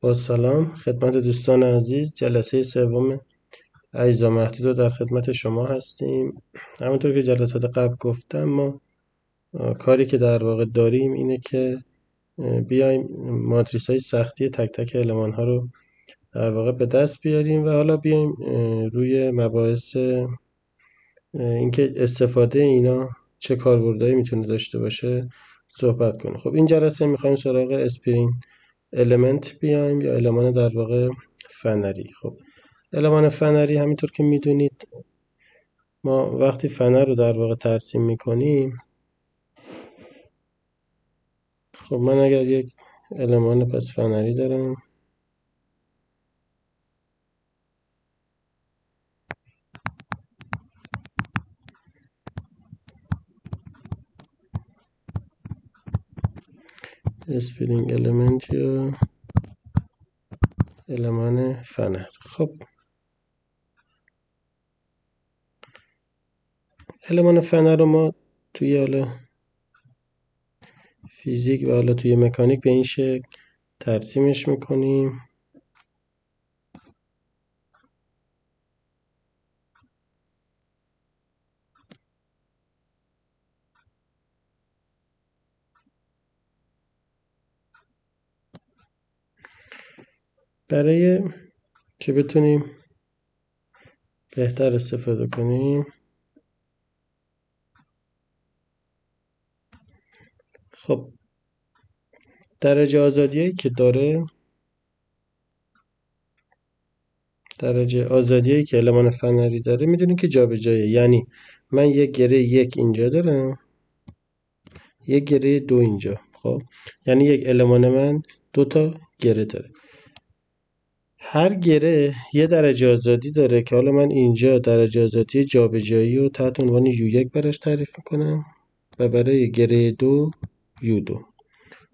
با سلام خدمت دوستان عزیز، جلسه سوم عیزا محدود رو در خدمت شما هستیم. همونطور که جلسات قبل گفتم ما کاری که در واقع داریم اینه که بیایم ماتریس های سختی تک تک المان ها رو در واقع به دست بیاریم و حالا بیایم روی مباحث اینکه استفاده اینا چه کاربردهایی میتونه داشته باشه صحبت کنیم. خب این جلسه میخوایم سراغ اسپرینگ المنت بیایم یا المان در واقع فنری. خب المان فنری همینطور که میدونید ما وقتی فنر رو در واقع ترسیم میکنیم، خب من اگر یک المان پس فنری دارم، اسپرینگ المنت یا المان فنر. خب المان فنر رو ما توی حالا فیزیک و حالا توی مکانیک به این شکل ترسیمش میکنیم. برای که بتونیم بهتر استفاده کنیم، خب درجه آزادیایی که داره، درجه آزادیایی که المان فنری داره میدونیم که جابجاییه. یعنی من یک گره یک اینجا دارم، یک گره دو اینجا. خب یعنی یک المان من دو تا گره داره، هر گره یه درجه آزادی داره که حالا من اینجا درجه آزادی جابجایی رو تحت عنوان U1 براش تعریف میکنم و برای گره دو U2.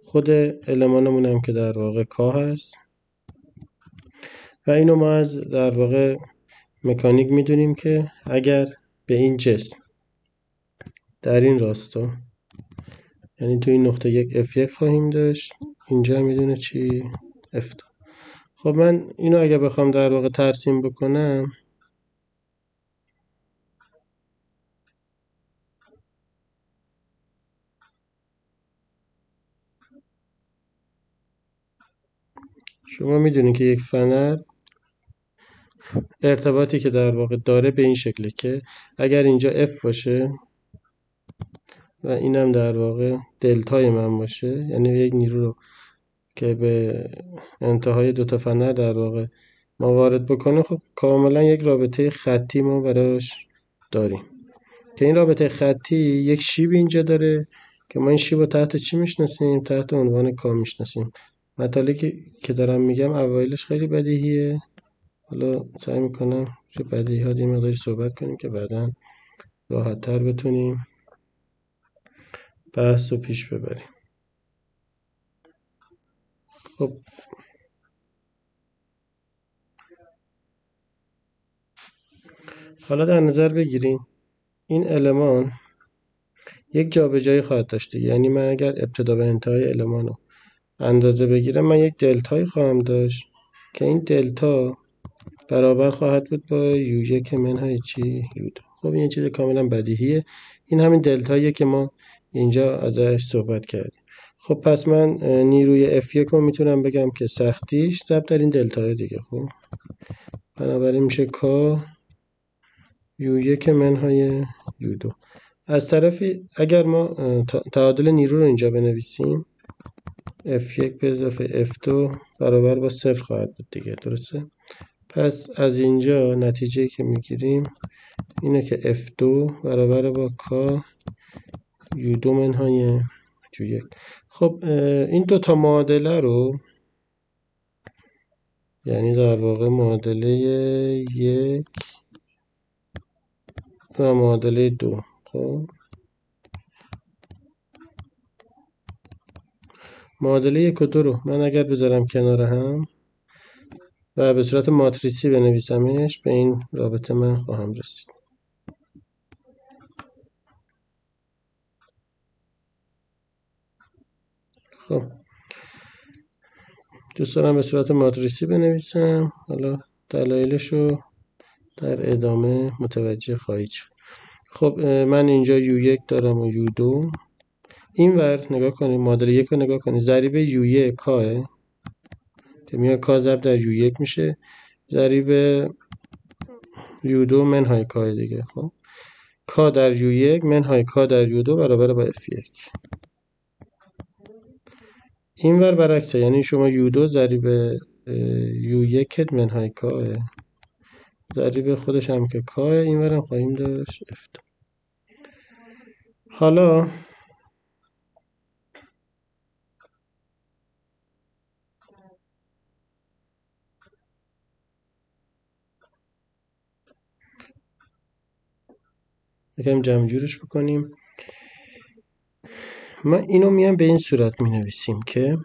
خود المانمون هم که در واقع کا هست و اینو ما از در واقع مکانیک میدونیم که اگر به این جسم در این راستا، یعنی تو این نقطه یک F1 خواهیم داشت، اینجا میدونه چی؟ F2. خب من اینو اگر بخوام در واقع ترسیم بکنم، شما میدونید که یک فنر ارتباطی که در واقع داره به این شکله که اگر اینجا F باشه و اینم در واقع دلتای من باشه، یعنی یک نیرو رو که به انتهای دوتا فنر در واقع ما وارد بکنه، خب کاملا یک رابطه خطی ما براش داریم که این رابطه خطی یک شیب اینجا داره که ما این شیب رو تحت چی میشناسیم؟ تحت عنوان کا میشناسیم. مطالبی که دارم میگم اوایلش خیلی بدیهیه، حالا سعی میکنم که بدیهیات یه مقداری صحبت کنیم که بعدا راحت تر بتونیم بحث رو پیش ببریم. خب حالا در نظر بگیریم این المان یک جابجایی خواهد داشت. یعنی من اگر ابتدا و انتهای المان رو اندازه بگیرم، من یک دلتایی خواهم داشت که این دلتا برابر خواهد بود با U1 منهای چی؟ U2. خب این چیز کاملا بدیهیه، این همین دلتاییه که ما اینجا ازش صحبت کردیم. خب پس من نیروی F1 رو میتونم بگم که سختیش ضرب در این دلتای دیگه. خب بنابراین میشه کا U1 منهای U2. از طرفی اگر ما تعادل نیرو رو اینجا بنویسیم، F1 به اضافه F2 برابر با 0 خواهد بود دیگه، درسته؟ پس از اینجا نتیجه که میگیریم اینه که F2 برابر با کا U2 منهای U1. خب این دوتا معادله رو، یعنی در واقع معادله 1 و معادله 2، خب معادله 1 و 2 رو من اگر بذارم کنار هم و به صورت ماتریسی بنویسمش، به این رابطه من خواهم رسید. خب دوست دارم به صورت ماتریسی بنویسم. حالا دلایلشو در ادامه متوجه خواهید شد. خب من اینجا U1 دارم و U2. این ور نگاه کنید، معادله 1 رو نگاه کنید، ضریب U1 کاه که میاد کا ضرب در U1 میشه، ضریب U2 منهای کاه دیگه. خب کا در U1 منهای کا در U2 برابر با F1. این ور برعکسه، یعنی شما U2 ضریب U1 منهای کاه، ضریب خودش هم که کاه، این ور هم خواهیم داشت F2. حالا یکم جمع جورش بکنیم. ما اینو میام به این صورت می نویسیم که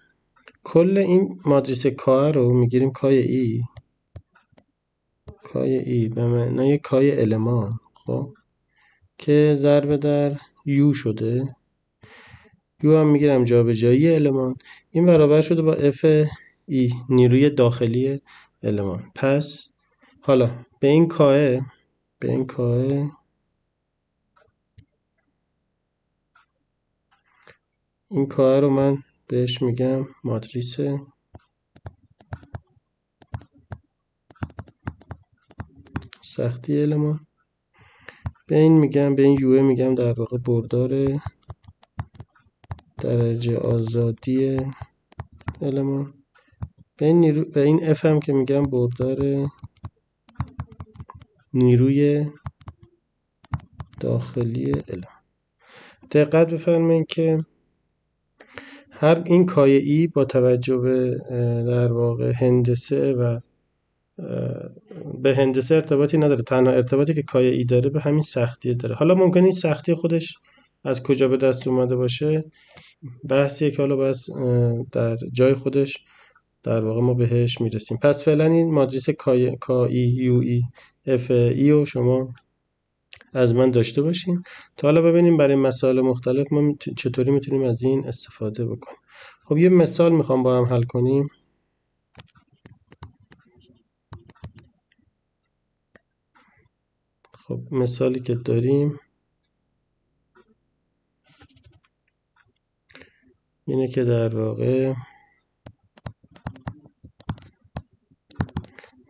کل این ماتریس کا رو میگیریم کای ای به معنای کای المان، خب که ضرب در یو شده. یو هم میگیرم جابجایی المان، این برابر شده با اف ای نیروی داخلی المان. پس حالا به این کاه این کاه رو من بهش میگم ماتریس سختی المان. به این یوه میگم در واقع بردار درجه آزادی المان. به این اف هم که میگم بردار نیروی داخلی المان. دقت بفرمایید که هر این کای ای با توجه به در واقع هندسه و به هندسه ارتباطی نداره، تنها ارتباطی که کای ای داره به همین سختی داره. حالا ممکنه این سختی خودش از کجا به دست اومده باشه، بحثیه که حالا بس در جای خودش در واقع ما بهش میرسیم. پس فعلا این ماتریس کای یو ای اف ای رو شما از من داشته باشین تا حالا ببینیم برای مسائل مختلف ما چطوری میتونیم از این استفاده بکنیم. خب یه مثال میخوام با هم حل کنیم. خب مثالی که داریم اینه که در واقع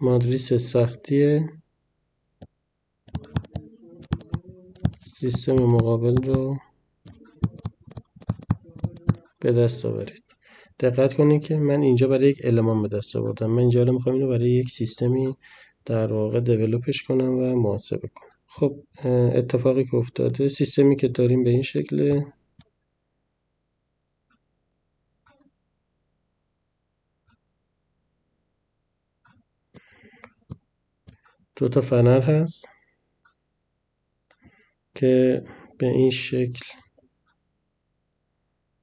ماتریس سختی سیستم مقابل رو به دست آورید. دقت کنید که من اینجا برای یک المان به دست آوردم، من اینجا میخوام اینو برای یک سیستمی در واقع دیولپش کنم و محاسبه کنم. خب اتفاقی که افتاده، سیستمی که داریم به این شکله. دو تا فنر هست که به این شکل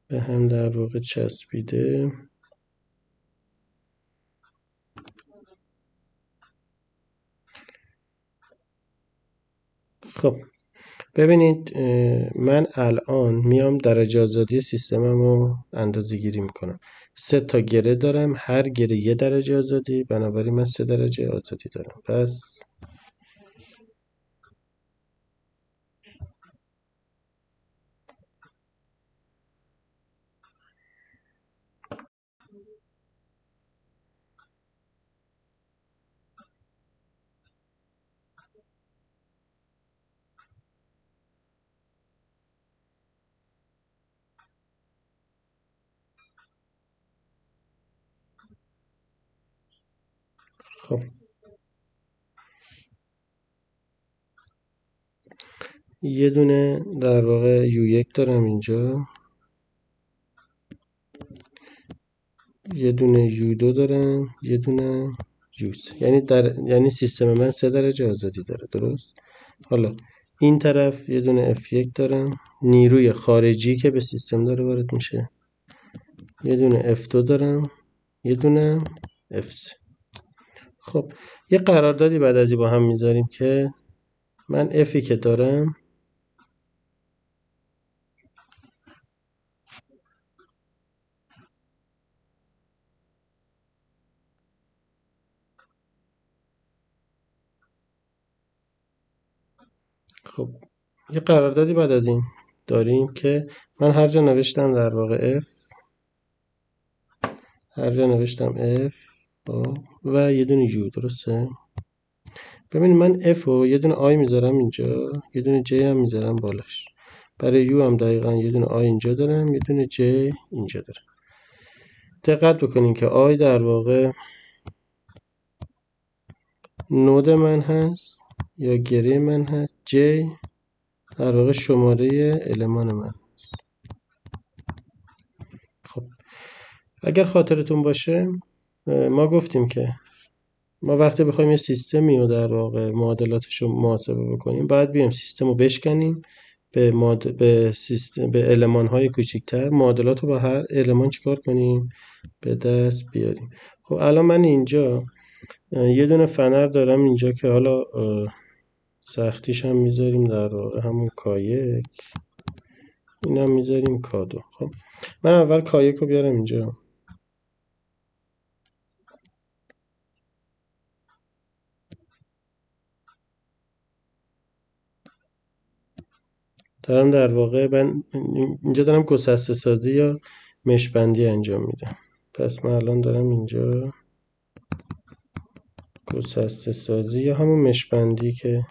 به هم در واقع چسبیده. خب ببینید من الان میام درجه آزادی سیستمم رو اندازه گیری میکنم. 3 تا گره دارم، هر گره 1 درجه آزادی، بنابراین من 3 درجه آزادی دارم. پس خب یه دونه در واقع U1 دارم اینجا، یه دونه U2 دارم، یه دونه U3. یعنی سیستم من 3 درجه آزادی داره، درست؟ حالا این طرف یه دونه F1 دارم، نیروی خارجی که به سیستم داره وارد میشه، یه دونه F2 دارم، یه دونه F3. خب یه قراردادی بعد از این با هم میذاریم که من Fی که دارم خب یه قراردادی بعد از این داریم که من هر جا نوشتم در واقع F، هر جا نوشتم F خب، و یه دونه U، درسته؟ ببینید من F و یه دونه I میذارم اینجا، یه دونه J هم میذارم بالاش. برای U هم دقیقا یه دونه I اینجا دارم، یه دونه J اینجا دارم. دقت بکنین که I در واقع نود من هست یا گره من هست، J در واقع شماره المان من. خب اگر خاطرتون باشه ما گفتیم که ما وقتی بخوایم یه سیستمی رو در واقع معادلاتش رو محاسبه بکنیم باید بیایم سیستم رو بشکنیم به سیستم، به المان‌های کوچکتر، معادلات رو با هر المان چیکار کنیم؟ به دست بیاریم. خب الان من اینجا یه دونه فنر دارم اینجا که حالا سختیش هم میذاریم در واقع همون K1، این هم میذاریم K2. خب من اول K1 رو بیارم اینجا، دارم در واقع من اینجا دارم گسسته سازی یا مشبندی انجام میدم. پس من الان دارم اینجا گسسته سازی یا همون مشبندی که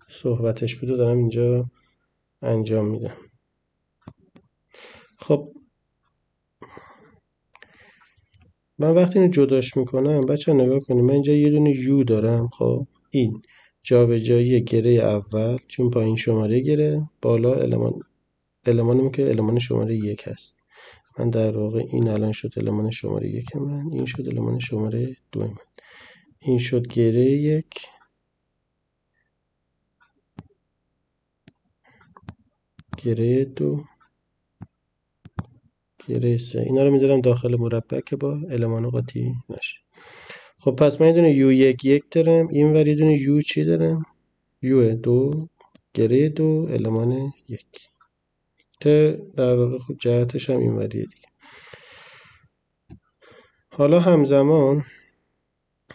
صحبتش بوده دارم اینجا انجام میدم. خب من وقتی اینو جداش میکنم بچه نگاه کنیم، من اینجا یه دونه یو دارم. خب این جابجایی گره اول، چون پایین شماره گره، بالا المانم که المان شماره 1 هست. من در واقع این الان شد المان شماره 1 من، این شد المان شماره 2 من، این شد گره 1، گره 2، گره 3. اینا رو میذارم داخل مربع که با المان قاطی نشه. خب پس من یه دونه یو 1 دارم، این ور یه دونه یو چی دارم؟ یو 2، گره 2، المان 1. که در واقع خب جهتش هم این وریه دیگه. حالا همزمان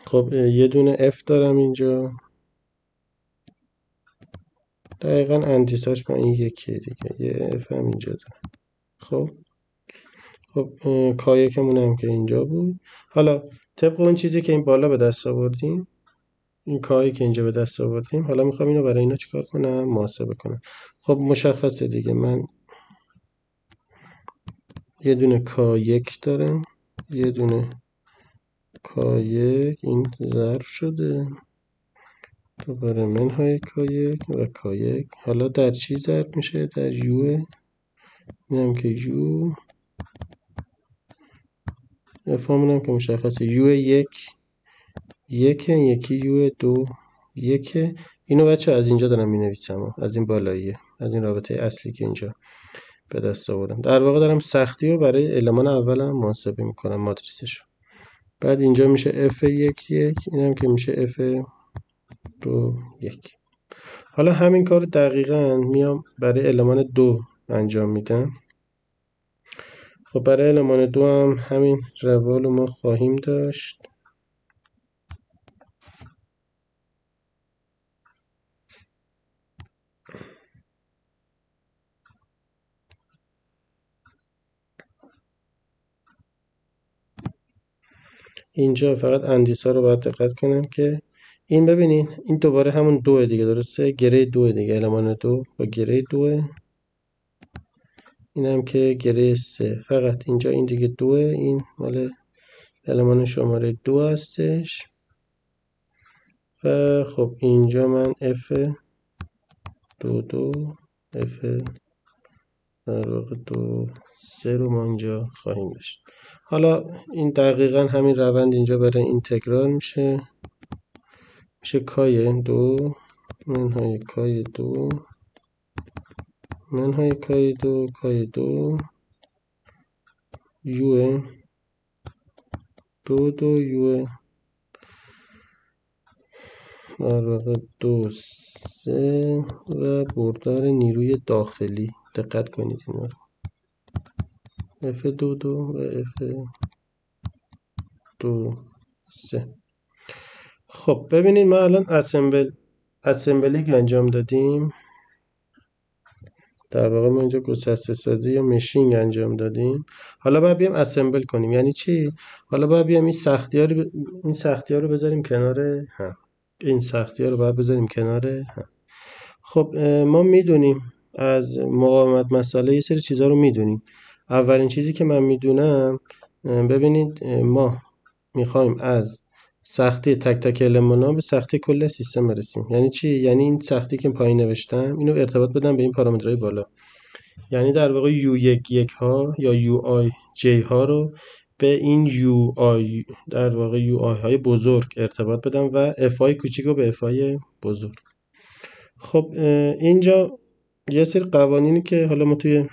خب یه دونه F دارم اینجا، دقیقا اندیساش با این یکیه دیگه، یه F هم اینجا دارم. خب K1 هم که اینجا بود. حالا طبق اون چیزی که این بالا به دست آوردیم، این K'ی که اینجا به دست آوردیم، حالا میخوام اینو برای اینا چیکار کنم؟ محاسبه کنم. خب مشخصه دیگه، من یه دونه K1 دارم، یه دونه K1 این ضرب شده دوباره منهای K1 و K1. حالا در چی ضرب میشه؟ در یو. اینم که یو، افهمون هم که مشخصه یو 1 1، یکی یو 2 1. اینو بچه از اینجا دارم می نویسم، از این بالاییه، از این رابطه اصلی که اینجا به دست آوردم. در واقع دارم سختی رو برای المان اولم محاسبه میکنم، ماتریسشو. بعد اینجا میشه F 1 1، اینم که میشه F 2 1. حالا همین کار دقیقاً میام برای المان 2 انجام میدم. خب برای المان 2 هم همین روال رو ما خواهیم داشت. اینجا فقط اندیسا رو باید دقت کنم که این، ببینین این دوباره همون 2 دیگه، درسته؟ گره 2 دیگه، المان 2 با گره 2. اینم که گره 3. فقط اینجا این دیگه 2، این مال المان شماره 2 هستش. و خب اینجا من F 2 2 F در واقع 2 3 رو ما اینجا خواهیم داشت. حالا این دقیقاً همین روند اینجا برای این تکرار میشه K 2 منهای K 2 منهای K 2 K 2 یو 2 2 یو در واقع 2 3 و بردار نیروی داخلی. دقت کنید اینا رو، F 2 2 و F 2 3. خب ببینید من الان اسمبل اسمبلی انجام دادیم، در واقع ما اینجا گسسته سازی یا مشینگ انجام دادیم. حالا باید بیام اسمبل کنیم. یعنی چی؟ حالا باید بیام این سختی ها رو بذاریم کنار هم. این سختی ها رو باید بذاریم کنار هم. خب ما میدونیم از مقاومت مسئله یه سری چیزها رو میدونیم. اولین چیزی که من میدونم، ببینید ما میخوایم از سختی تک تک المانا به سختی کل سیستم برسیم. یعنی چی؟ یعنی این سختی که پایین نوشتم اینو ارتباط بدم به این پارامترهای بالا. یعنی در واقع U11 ها یا UIJ ها رو به این UI در واقع UI های بزرگ ارتباط بدم و FI کوچیک رو به FI بزرگ. خب اینجا یه سری قوانینی که حالا ما توی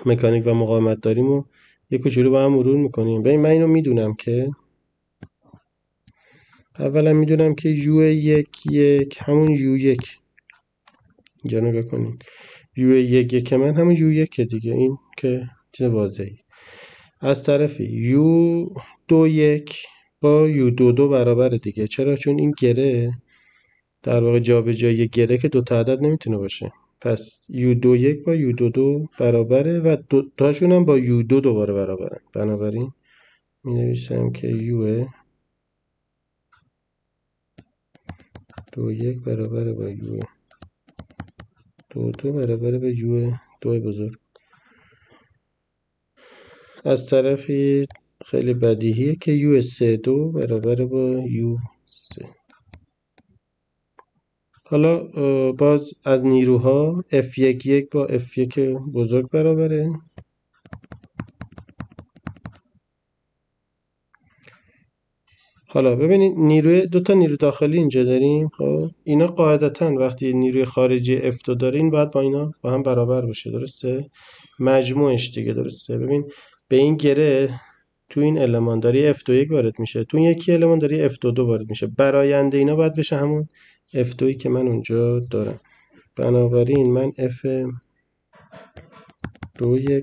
مکانیک و مقاومت داریم و یه کوچولو با هم مرور میکنیم. ببین من اینو میدونم که اولا میدونم که U11 همون U1 اینجا نگاه کنین. U11 من همون U1 دیگه، این که چیز واضحی. از طرفی U21 با U22 برابره دیگه. چرا؟ چون این گره در واقع جابجایی گره که دو تا عدد نمیتونه باشه. پس U21 با U22 برابره و دو تاشون هم با U2 دوباره برابرن. بنابراین می نویسم که U21 برابره با U22 برابره با U2 بزرگ. از طرفی خیلی بدیهیه که U32 برابره با U3. حالا باز از نیروها F11 با F1 بزرگ برابره. حالا ببینید دو تا نیرو داخلی اینجا داریم. خب اینا قاعدتا وقتی نیروی خارجی F2 دارین باید با اینا با هم برابر باشه، درسته؟ مجموعش دیگه، درسته؟ ببین به این گره تو این المان داری F21 وارد میشه، تو یکی المان داری F22 وارد میشه. براینده اینا باید بشه همون F2 که من اونجا دارم. بنابراین من F21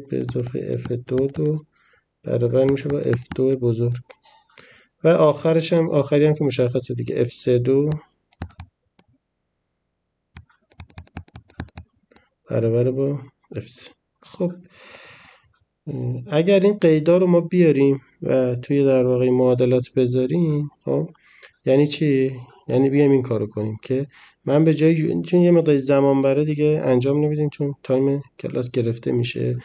به اضافه F22 برابر میشه با F2 بزرگ. و آخری هم که مشخصه دیگه، F32 برابر با F3. خب اگر این قیدا رو ما بیاریم و توی در واقع معادلات بذاریم، خب یعنی چی؟ یعنی بیایم این کارو کنیم که من به جای چون یه مقدار زمان بره دیگه انجام نمیدیم چون تایم کلاس گرفته میشه.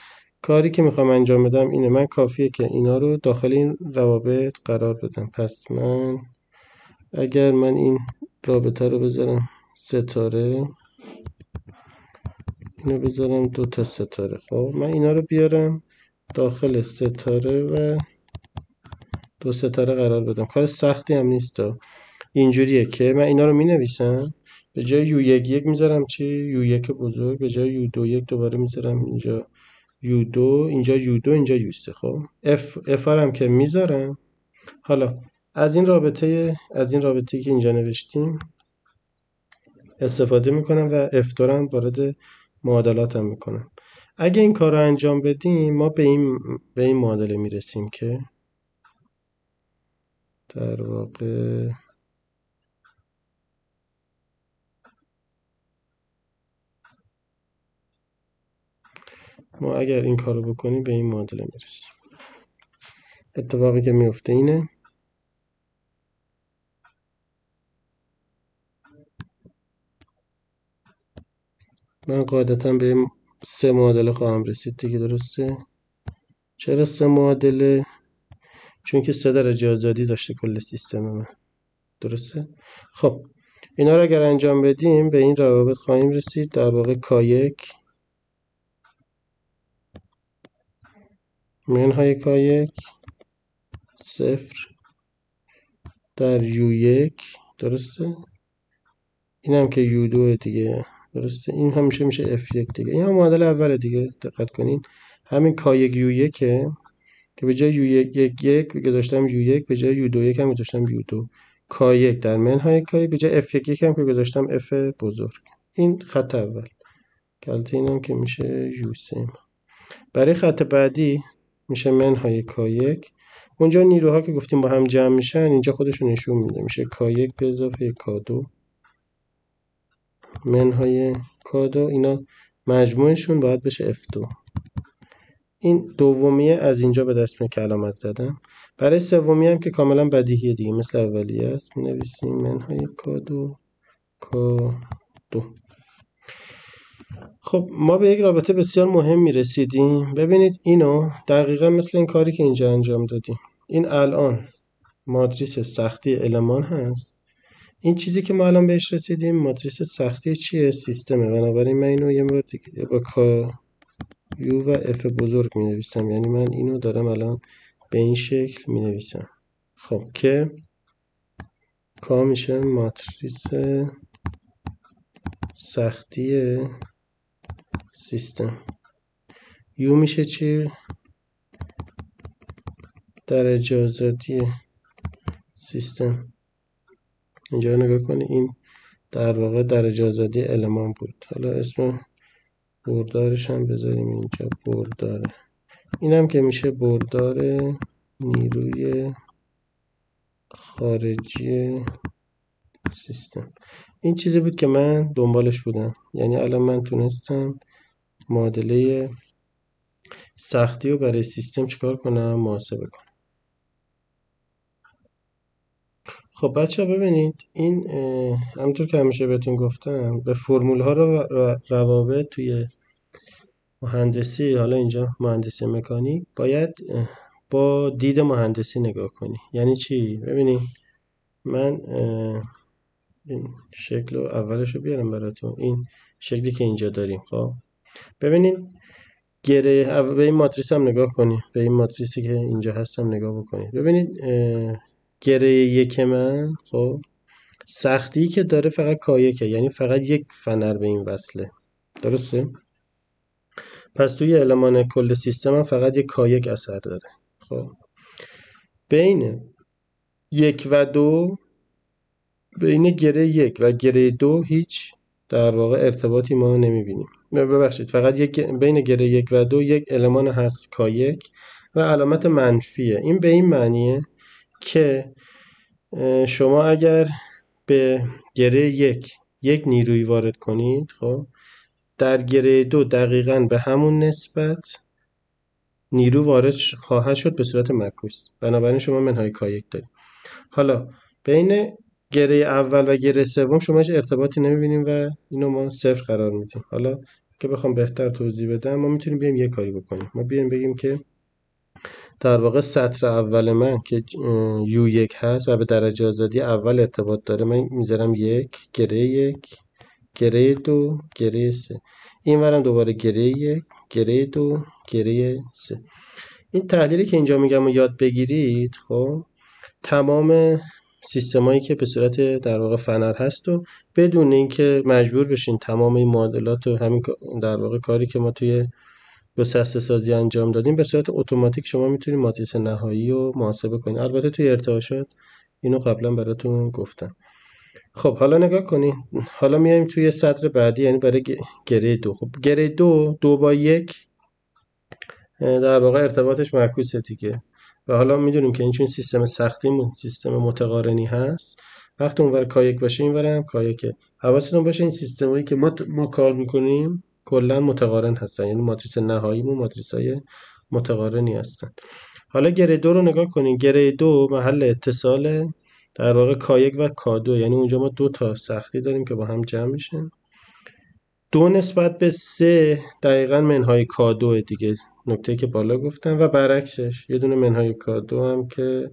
کاری که میخوام انجام بدم اینه، من کافیه که اینا رو داخل این روابط قرار بدم. پس اگر من این رابطه رو بذارم ستاره، اینو بذارم 2 ستاره، خب من اینا رو بیارم داخل ستاره و 2 ستاره قرار بدم. کار سختی هم نیست. اینجوریه که من اینا رو می نویسم، به جای U11 میذارم چی؟ U1 بزرگ، به جای U21 دوباره میذارم اینجا U2، اینجا U2، اینجا U3. خب F هم که میذارم. حالا از این رابطه که اینجا نوشتیم استفاده میکنم و F2 هم وارد معادلاتم میکنم. اگه این کار رو انجام بدیم ما به این معادله میرسیم که در واقع ما اگر این کار رو بکنیم به این معادله میرسیم. اتفاقی که میفته اینه من قاعدتا به 3 معادله خواهم رسید دیگه، درسته؟ چرا 3 معادله؟ چون که 3 درجه آزادی داشته کل سیستم من، درسته؟ خب اینا رو اگر انجام بدیم به این روابط خواهیم رسید. در واقع K1 منهای K1 0 در U1، درسته؟ این هم که U2 دیگه، درسته؟ این هم میشه F1 دیگه. این هم معادله اوله دیگه، دقت کنین همین K1 U1 که به جای U1 گذاشتم U1، به جای U21 هم گذاشتم U2. K1 در منهای K به جای F1 هم که گذاشتم F بزرگ. این خط اول که البته اینم که میشه U3. برای خط بعدی میشه منهای K1. اونجا نیروها که گفتیم با هم جمع میشن اینجا خودشون نشون میده، میشه K1 به اضافه K2 منهای کادو، اینا مجموعشون باید بشه F2. این دومیه از اینجا به دست میاد که علامت زدم. برای سومی هم که کاملا بدیهیه دیگه، مثل اولیه است، می‌نویسیم منهای کادو. خب ما به یک رابطه بسیار مهم میرسیدیم. ببینید اینو دقیقا مثل این کاری که اینجا انجام دادیم، این الان ماتریس سختی المان هست. این چیزی که ما الان بهش رسیدیم ماتریس سختی چیه؟ سیستمه. بنابراین من اینو یه بار دیگه با کا یو و اف بزرگ می نویسم، یعنی من اینو دارم الان به این شکل می نویسم. خب که کا میشه ماتریس سختی سیستم، یو میشه چی؟ درجه آزادی سیستم. اینجا رو نگاه کنید، این در واقع درجه آزادی المان بود. حالا اسم بردارش هم بذاریم اینجا، برداره. این هم که میشه بردار نیروی خارجی سیستم. این چیزی بود که من دنبالش بودم، یعنی الان من تونستم معادله سختی رو برای سیستم چیکار کنم؟ محاسبه کنم. خب بچه ها ببینید این همونطور که همیشه بهتون گفتم به فرمول ها و روابط توی مهندسی، حالا اینجا مهندسی مکانیک، باید با دید مهندسی نگاه کنی. یعنی چی؟ ببینید من این شکل اولش رو بیارم براتون، این شکلی که اینجا داریم. خب ببینید به این ماتریس هم نگاه کنید، به این ماتریسی که اینجا هستم نگاه بکنید. ببینید گره یک من، خب سختی که داره فقط کایکه، یعنی فقط یک فنر به این وصله، درسته؟ پس توی المان کل سیستم هم فقط یک کایک اثر داره. خب بین یک و دو، بین گره یک و گره دو هیچ در واقع ارتباطی ما نمیبینیم. ببخشید، فقط بین گره یک و دو یک المان هست کایک و علامت منفیه. این به این معنیه که شما اگر به گره یک نیروی وارد کنید، خب در گره دو دقیقاً به همون نسبت نیرو وارد خواهد شد به صورت معکوس. بنابراین شما منهای کایک دارید. حالا بین گره اول و گره سوم شما هیچ ارتباطی نمیبینیم و اینو ما صفر قرار میدیم. حالا که بخوام بهتر توضیح بدم، ما میتونیم بیایم یه کاری بکنیم. ما بیایم بگیم که در واقع سطر اول من که یو یک هست و به درجه آزادی اول ارتباط داره، من میذارم یک، گره دو، گره سه. این ورم دوباره گره یک، گره دو، گره سه. این تحلیلی که اینجا میگم و یاد بگیرید، خب تمام سیستمایی که به صورت در واقع فنر هست و بدون اینکه مجبور بشین تمام این معادلات و همین در واقع کاری که ما توی گسسته سازی انجام دادیم، به صورت اتوماتیک شما میتونید ماتریس نهایی رو محاسبه کنید. البته توی ارتعاشات اینو قبلا براتون گفتم. خب حالا نگاه کنید، حالا میایم توی سطر بعدی، یعنی برای گره دو. خب گره دو با یک در واقع ارتباطش معکوسه دیگه. و حالا میدونیم که این چون سیستم سختیمون سیستم متقارنی هست، وقتی اونور کایک باشه اینور هم کایکه. حواستون باشه این سیستمایی که ما کار میکنیم کلا متقارن هستن، یعنی ماتریس نهاییمون ماتریسای متقارنی هستن. حالا گره دو رو نگاه کنین. گره دو محل اتصال در واقع کایک و کادو، یعنی اونجا ما دو تا سختی داریم که با هم جمع میشن. دو نسبت به سه دقیقا منهای کادو دیگه، نکته که بالا گفتم، و برعکسش یه دونه منهای کادو هم که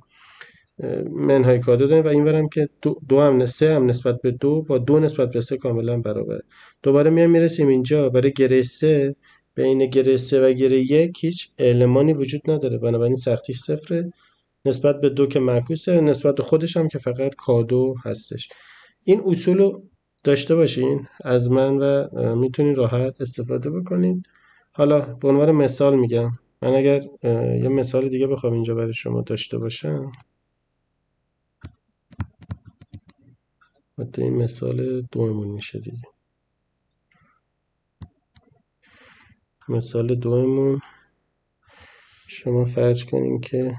منهای کادو داریم و این ورم که دو هم سه هم نسبت به دو با دو نسبت به سه کاملا برابره. دوباره میرسیم اینجا برای گره سه، بین گره سه و گره یک هیچ المانی وجود نداره، بنابراین سختی صفره نسبت به دو که معکوسه، نسبت به خودش هم که فقط کادو هستش. این اصول رو داشته باشین از من و میتونین راحت استفاده بکنین. حالا به عنوان مثال میگم، من اگر یه مثال دیگه بخوام اینجا برای شما داشته باشم، حتی این مثال دومون میشه دیگه. مثال دومون شما فرض کنین که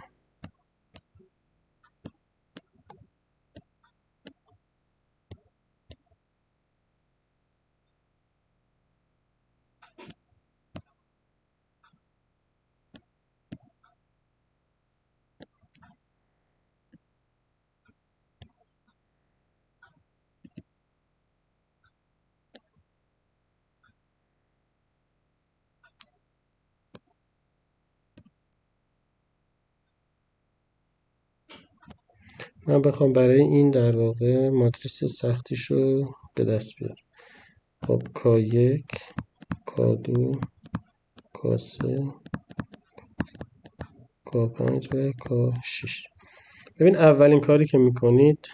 من بخوام برای این در واقع ماتریس سختیشو به دست بیارم. خب K1 K2 K3 K5 و K6. ببین اولین کاری که میکنید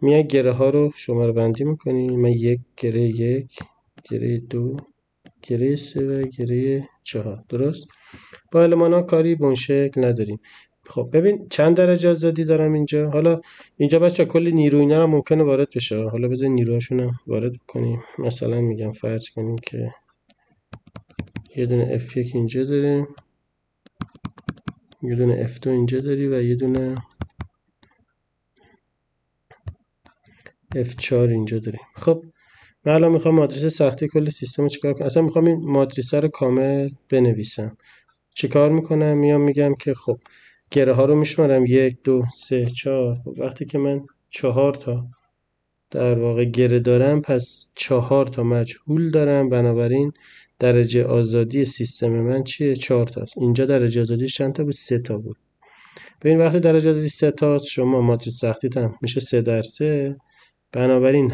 میای گره ها رو شماره بندی میکنید. من یک گره 2 گره 3 و گره 4. درست؟ با المان ها کاری به اون شکل نداریم. خب ببین چند درجه آزادی دارم اینجا. حالا اینجا بچه کلی نیرو اینا هم ممکنه وارد بشه. حالا بذار نیروهاشون هم وارد کنیم. مثلا میگم فرض کنیم که یه دونه F1 اینجا داریم، یه دونه F2 اینجا داری و یه دونه F4 اینجا داریم. خب من الان میخوام ماتریس سختی کل سیستم رو چیکار کنم. اصلا میخوام این ماتریس رو کامل بنویسم. چیکار میکنم؟ میام میگم که خب گره ها رو میشمارم 1 2 3 4. خب وقتی که من 4 تا در واقع گره دارم پس 4 تا مجهول دارم، بنابراین درجه آزادی سیستم من چیه؟ 4 تاست. اینجا درجه آزادیش چند تا بود؟ 3 تا بود. ببین وقتی درجه آزادی 3 تاست شما ماتریس سختی هم میشه 3 در 3. بنابراین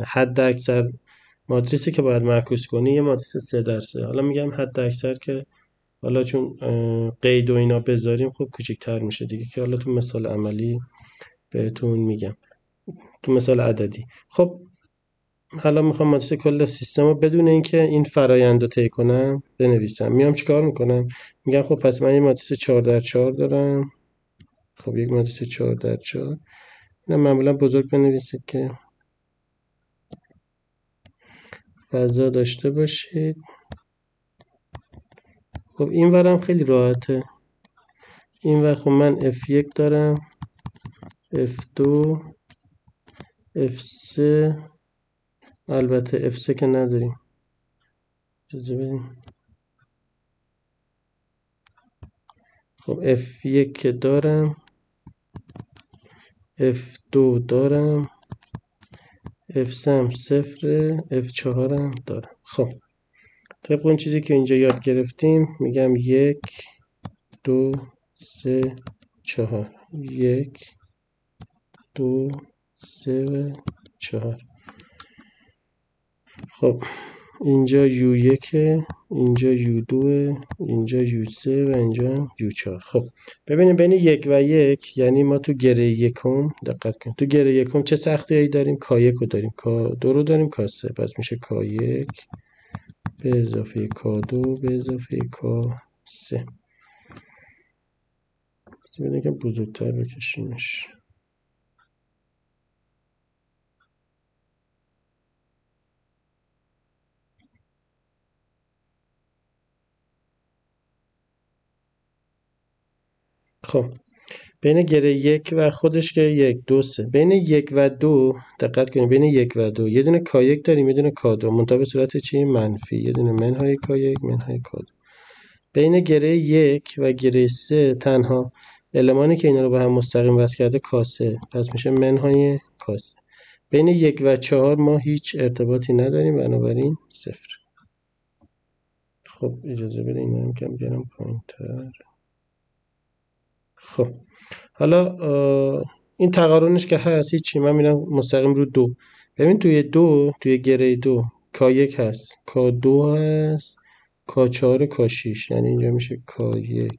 حد اکثر ماتریسی که باید معکوس کنی یه ماتریس 3 در 3. حالا میگم حد اکثر که حالا چون قید و اینا بذاریم خب کوچیک‌تر میشه دیگه، که حالا تو مثال عملی بهتون میگم، تو مثال عددی. خب حالا میخوام ماتریس کل سیستم رو بدون اینکه این فرآیند رو طی کنم بنویسم. میام چیکار میکنم؟ میگم خب پس من یه ماتریس 4 در 4 دارم. خب یک ماتریس 4 در 4 اینا معمولا بزرگ بنویسید که فضا داشته باشید. خب این ورم خیلی راحته. این ور خب من F1 دارم، F2 F3، البته F3 که نداریم. اجازه بدیم. خب F1 که دارم، F2 دارم، F3 هم صفره، F4 هم دارم. خب طبق اون چیزی که اینجا یاد گرفتیم میگم 1 2 3 4. 1 2 3 و 4. خب اینجا U1، اینجا U2، اینجا U3 و اینجا U4. خب ببینیم بین 1 و 1 یعنی ما تو گره یکم دقت کنیم. تو گره یکم چه سختی‌هایی داریم؟ K1 رو داریم، K2 رو داریم، K3. پس میشه K1 به اضافه K2 به اضافه K3. ببینیم که بزرگتر بکشیمش. خب بین گره 1 و خودش که 1 2 3. بین 1 و 2 دقت کنید. بین 1 و 2 یه دونه K1 داریم، یه دونه K2 منتها به صورت چی؟ منفی. یه دونه منهای K1 منهای K2. بین گره 1 و گره 3 تنها المانی که اینا رو به هم مستقیم وصل کرده K3. پس میشه منهای K3. بین 1 و 4 ما هیچ ارتباطی نداریم، بنابراین 0. خب اجازه بده اینا رو کم بیارم پایین‌تر. خب حالا این تقارنش که هست هیچی، من میرم مستقیم رو 2. ببین توی گره 2 K1 هست، K2 هست، K4 K6. یعنی اینجا میشه K1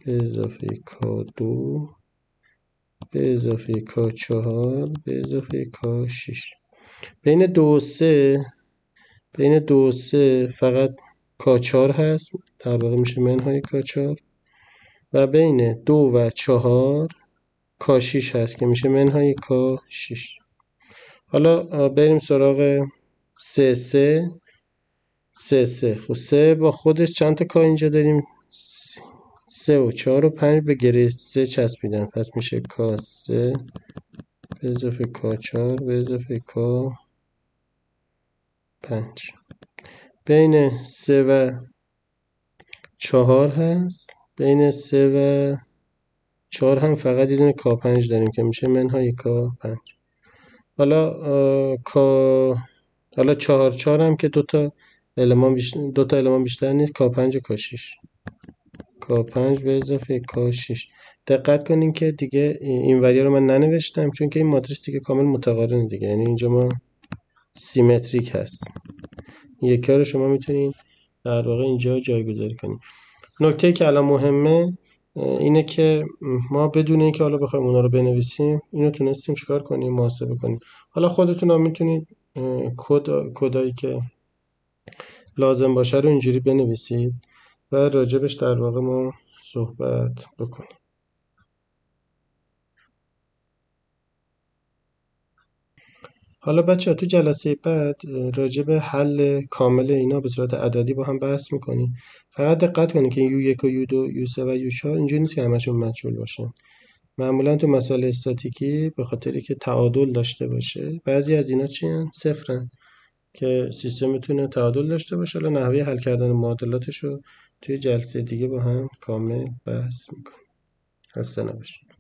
به اضافه K2 به اضافه K4 به اضافه K6. بین 2 و 3 فقط K4 هست، در واقع میشه منهای K4. و بین 2 و 4 K6 هست که میشه منهای K6. حالا بریم سراغ 3 خب 3 با خودش چند تا K اینجا داریم؟ 3 و 4 و 5 به گره 3 چسبیدن. پس میشه K3 به اضافه K4 به اضافه K5. بین 3 و 4 هست. بین 3 و 4 هم فقط یه دونه K5 داریم که میشه منهای K5. حالا حالا 4 هم که دو تا المان بیشتر نیست، K5 و K6. K5 به اضافه K6. دقت کنین که دیگه این وریه رو من ننوشتم چون که این ماتریس دیگه کامل متقارنه دیگه، یعنی اینجا ما سیمتریک هست. یکی رو شما میتونین در واقع اینجا جایگذاری کنین. نکته که الان مهمه اینه که ما بدون اینکه حالا بخوایم اونا رو بنویسیم اینو تونستیم چیکار کنیم، محاسبه کنیم. حالا خودتون هم میتونید کدایی که لازم باشه رو اینجوری بنویسید و راجبش در واقع ما صحبت بکنیم. حالا بچه ها تو جلسه بعد راجب حل کامل اینا به صورت عددی با هم بحث میکنیم. فقط دقت کنید که U1 و U2 U3 و U4 اینجوری نیست که همشون مجهول باشن. معمولا تو مسائل استاتیکی به خاطری که تعادل داشته باشه بعضی از اینا چی هن؟ صفرن که سیستم میتونه تعادل داشته باشه. حالا نحوه حل کردن معادلاتش رو توی جلسه دیگه با هم کامل بحث میکنیم. خسته نباشید.